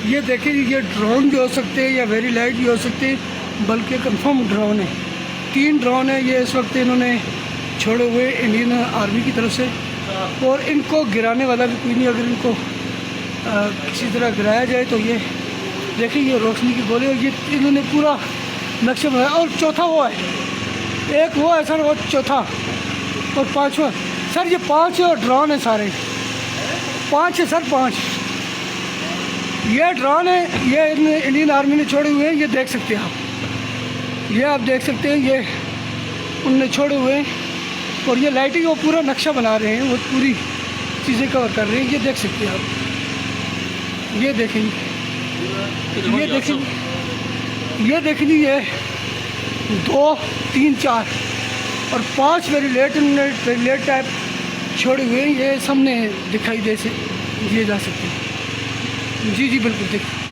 ये देखिए, ये ड्रोन भी हो सकते हैं या वेरी लाइट भी हो सकते हैं, बल्कि कंफर्म ड्रोन है। 3 ड्रोन है ये इस वक्त इन्होंने छोड़े हुए इंडियन आर्मी की तरफ से, और इनको गिराने वाला भी कोई नहीं। अगर इनको किसी तरह गिराया जाए तो ये देखिए, ये रोशनी की गोली, और ये इन्होंने पूरा नक्शा बनाया। और चौथा वो है, एक वो है सर, वो चौथा, और 5वां सर। ये 5 ड्रोन है, सारे 5 है सर, 5 ये ड्रोन है। ये इंडियन आर्मी ने छोड़े हुए हैं, ये देख सकते हैं आप, ये आप देख सकते हैं, ये उनने छोड़े हुए हैं। और ये लाइटिंग वो पूरा नक्शा बना रहे हैं, वो पूरी चीज़ें कवर कर रहे हैं, ये देख सकते हैं आप। ये देखेंगे, ये देखेंगे, ये देखेंगे, ये 2, 3, 4 और 5 वेरी लेट टाइप छोड़े हुए हैं। ये सामने दिखाई दे से दिए जा सकते हैं। जी बिल्कुल, देखिए।